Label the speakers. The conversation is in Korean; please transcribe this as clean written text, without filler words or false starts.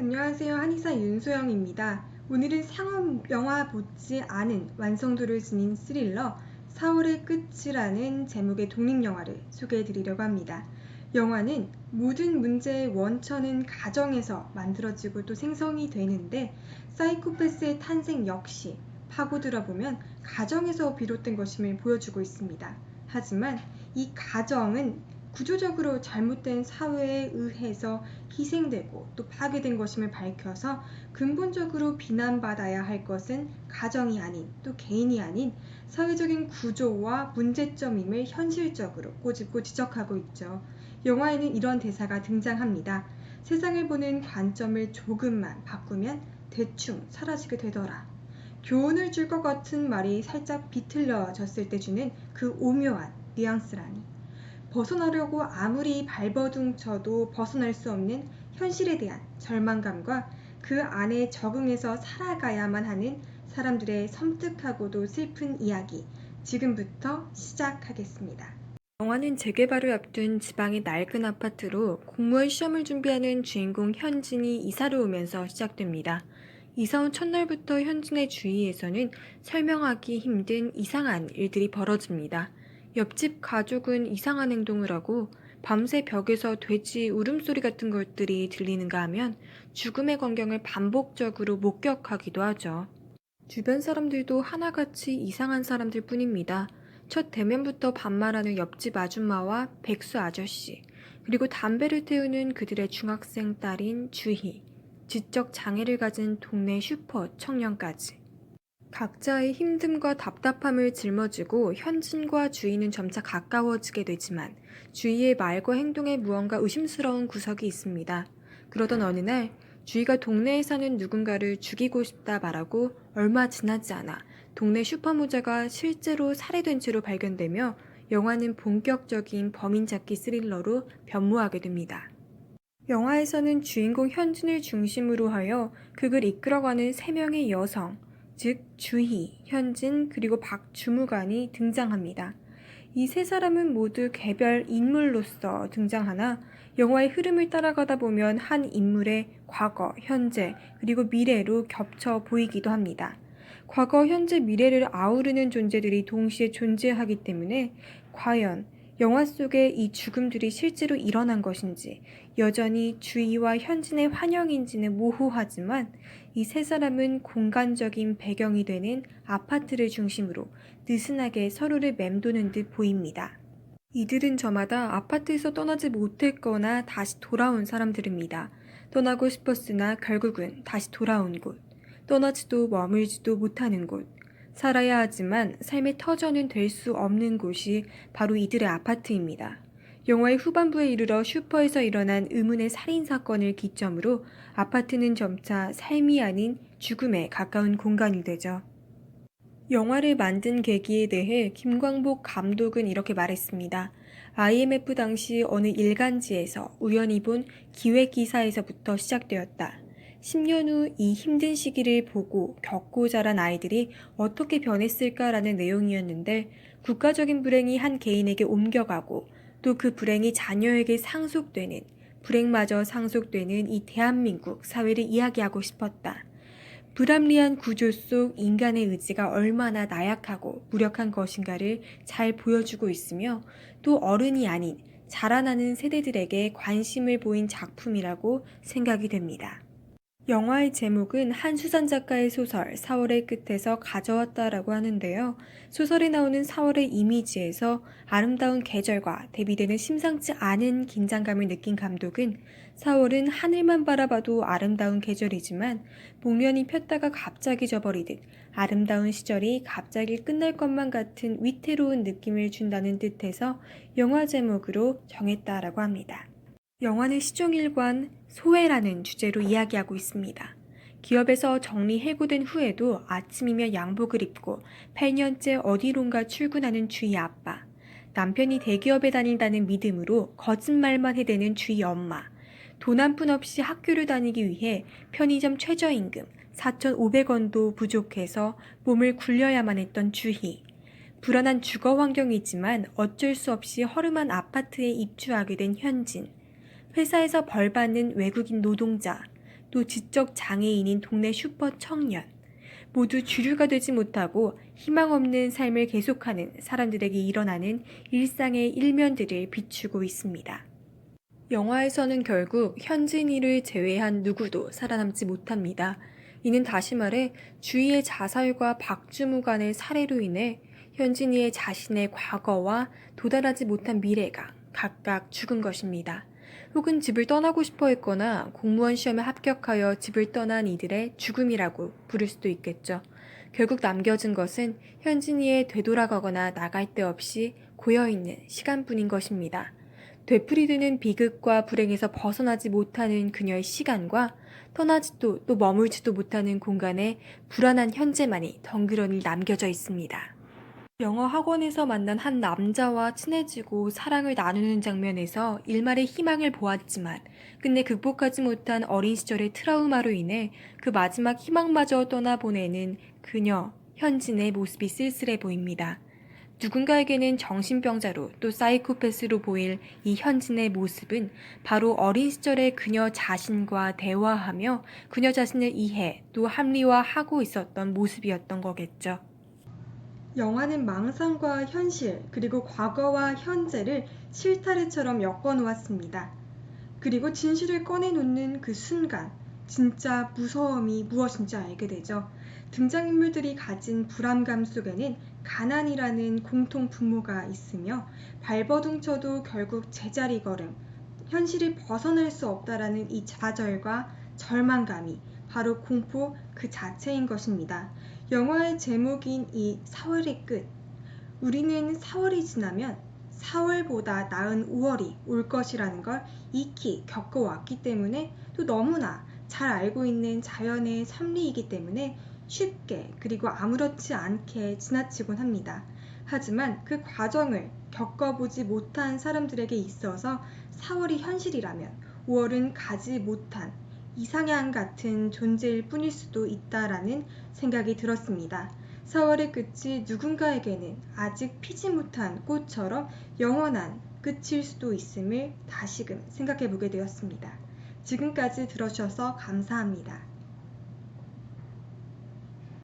Speaker 1: 안녕하세요. 한의사 윤소영입니다. 오늘은 상업 영화 못지 않은 완성도를 지닌 스릴러 4월의 끝이라는 제목의 독립영화를 소개해드리려고 합니다. 영화는 모든 문제의 원천은 가정에서 만들어지고 또 생성이 되는데 사이코패스의 탄생 역시 파고들어 보면 가정에서 비롯된 것임을 보여주고 있습니다. 하지만 이 가정은 구조적으로 잘못된 사회에 의해서 희생되고 또 파괴된 것임을 밝혀서 근본적으로 비난받아야 할 것은 가정이 아닌 또 개인이 아닌 사회적인 구조와 문제점임을 현실적으로 꼬집고 지적하고 있죠. 영화에는 이런 대사가 등장합니다. 세상을 보는 관점을 조금만 바꾸면 대충 사라지게 되더라. 교훈을 줄 것 같은 말이 살짝 비틀려졌을 때 주는 그 오묘한 뉘앙스라니. 벗어나려고 아무리 발버둥쳐도 벗어날 수 없는 현실에 대한 절망감과 그 안에 적응해서 살아가야만 하는 사람들의 섬뜩하고도 슬픈 이야기, 지금부터 시작하겠습니다. 영화는 재개발을 앞둔 지방의 낡은 아파트로 공무원 시험을 준비하는 주인공 현진이 이사를 오면서 시작됩니다. 이사 온 첫날부터 현진의 주위에서는 설명하기 힘든 이상한 일들이 벌어집니다. 옆집 가족은 이상한 행동을 하고 밤새 벽에서 돼지 울음소리 같은 것들이 들리는가 하면 죽음의 광경을 반복적으로 목격하기도 하죠. 주변 사람들도 하나같이 이상한 사람들 뿐입니다. 첫 대면부터 반말하는 옆집 아줌마와 백수 아저씨, 그리고 담배를 태우는 그들의 중학생 딸인 주희, 지적 장애를 가진 동네 슈퍼 청년까지. 각자의 힘듦과 답답함을 짊어지고 현진과 주희는 점차 가까워지게 되지만 주희의 말과 행동에 무언가 의심스러운 구석이 있습니다. 그러던 어느 날 주희가 동네에 사는 누군가를 죽이고 싶다 말하고 얼마 지나지 않아 동네 슈퍼모자가 실제로 살해된 채로 발견되며 영화는 본격적인 범인 찾기 스릴러로 변모하게 됩니다. 영화에서는 주인공 현진을 중심으로 하여 극을 이끌어가는 3명의 여성, 즉 주희, 현진, 그리고 박주무관이 등장합니다. 이 세 사람은 모두 개별 인물로서 등장하나 영화의 흐름을 따라가다 보면 한 인물의 과거, 현재, 그리고 미래로 겹쳐 보이기도 합니다. 과거, 현재, 미래를 아우르는 존재들이 동시에 존재하기 때문에 과연 영화 속의 이 죽음들이 실제로 일어난 것인지 여전히 주희와 현진의 환영인지는 모호하지만 이 세 사람은 공간적인 배경이 되는 아파트를 중심으로 느슨하게 서로를 맴도는 듯 보입니다. 이들은 저마다 아파트에서 떠나지 못했거나 다시 돌아온 사람들입니다. 떠나고 싶었으나 결국은 다시 돌아온 곳, 떠나지도 머물지도 못하는 곳, 살아야 하지만 삶의 터전은 될 수 없는 곳이 바로 이들의 아파트입니다. 영화의 후반부에 이르러 슈퍼에서 일어난 의문의 살인사건을 기점으로 아파트는 점차 삶이 아닌 죽음에 가까운 공간이 되죠. 영화를 만든 계기에 대해 김광복 감독은 이렇게 말했습니다. IMF 당시 어느 일간지에서 우연히 본 기획기사에서부터 시작되었다. 10년 후 이 힘든 시기를 보고 겪고 자란 아이들이 어떻게 변했을까라는 내용이었는데 국가적인 불행이 한 개인에게 옮겨가고 또 그 불행이 자녀에게 상속되는, 불행마저 상속되는 이 대한민국 사회를 이야기하고 싶었다. 불합리한 구조 속 인간의 의지가 얼마나 나약하고 무력한 것인가를 잘 보여주고 있으며 또 어른이 아닌 자라나는 세대들에게 관심을 보인 작품이라고 생각이 됩니다. 영화의 제목은 한수산 작가의 소설 4월의 끝에서 가져왔다라고 하는데요. 소설에 나오는 4월의 이미지에서 아름다운 계절과 대비되는 심상치 않은 긴장감을 느낀 감독은 4월은 하늘만 바라봐도 아름다운 계절이지만 복면이 폈다가 갑자기 져버리듯 아름다운 시절이 갑자기 끝날 것만 같은 위태로운 느낌을 준다는 뜻에서 영화 제목으로 정했다라고 합니다. 영화는 시종일관 소외라는 주제로 이야기하고 있습니다. 기업에서 정리해고된 후에도 아침이면 양복을 입고 8년째 어디론가 출근하는 주희 아빠, 남편이 대기업에 다닌다는 믿음으로 거짓말만 해대는 주희 엄마, 돈 한 푼 없이 학교를 다니기 위해 편의점 최저임금 4,500원도 부족해서 몸을 굴려야만 했던 주희, 불안한 주거 환경이지만 어쩔 수 없이 허름한 아파트에 입주하게 된 현진, 회사에서 벌받는 외국인 노동자, 또 지적 장애인인 동네 슈퍼 청년, 모두 주류가 되지 못하고 희망 없는 삶을 계속하는 사람들에게 일어나는 일상의 일면들을 비추고 있습니다. 영화에서는 결국 현진이를 제외한 누구도 살아남지 못합니다. 이는 다시 말해 주위의 자살과 박주무 간의 살해로 인해 현진이의 자신의 과거와 도달하지 못한 미래가 각각 죽은 것입니다. 혹은 집을 떠나고 싶어 했거나 공무원 시험에 합격하여 집을 떠난 이들의 죽음이라고 부를 수도 있겠죠. 결국 남겨진 것은 현진이의 되돌아가거나 나갈 데 없이 고여있는 시간뿐인 것입니다. 되풀이되는 비극과 불행에서 벗어나지 못하는 그녀의 시간과 떠나지도 또 머물지도 못하는 공간에 불안한 현재만이 덩그러니 남겨져 있습니다. 영어 학원에서 만난 한 남자와 친해지고 사랑을 나누는 장면에서 일말의 희망을 보았지만 끝내 극복하지 못한 어린 시절의 트라우마로 인해 그 마지막 희망마저 떠나보내는 그녀, 현진의 모습이 쓸쓸해 보입니다. 누군가에게는 정신병자로 또 사이코패스로 보일 이 현진의 모습은 바로 어린 시절의 그녀 자신과 대화하며 그녀 자신을 이해 또 합리화하고 있었던 모습이었던 거겠죠. 영화는 망상과 현실, 그리고 과거와 현재를 실타래처럼 엮어놓았습니다. 그리고 진실을 꺼내놓는 그 순간, 진짜 무서움이 무엇인지 알게 되죠. 등장인물들이 가진 불안감 속에는 가난이라는 공통 분모가 있으며 발버둥쳐도 결국 제자리 걸음, 현실을 벗어날 수 없다라는 이 좌절과 절망감이 바로 공포 그 자체인 것입니다. 영화의 제목인 이 4월의 끝, 우리는 4월이 지나면 4월보다 나은 5월이 올 것이라는 걸 익히 겪어왔기 때문에 또 너무나 잘 알고 있는 자연의 섭리이기 때문에 쉽게 그리고 아무렇지 않게 지나치곤 합니다. 하지만 그 과정을 겪어보지 못한 사람들에게 있어서 4월이 현실이라면 5월은 가지 못한 이상향 같은 존재일 뿐일 수도 있다라는 생각이 들었습니다. 4월의 끝이 누군가에게는 아직 피지 못한 꽃처럼 영원한 끝일 수도 있음을 다시금 생각해 보게 되었습니다. 지금까지 들어주셔서 감사합니다.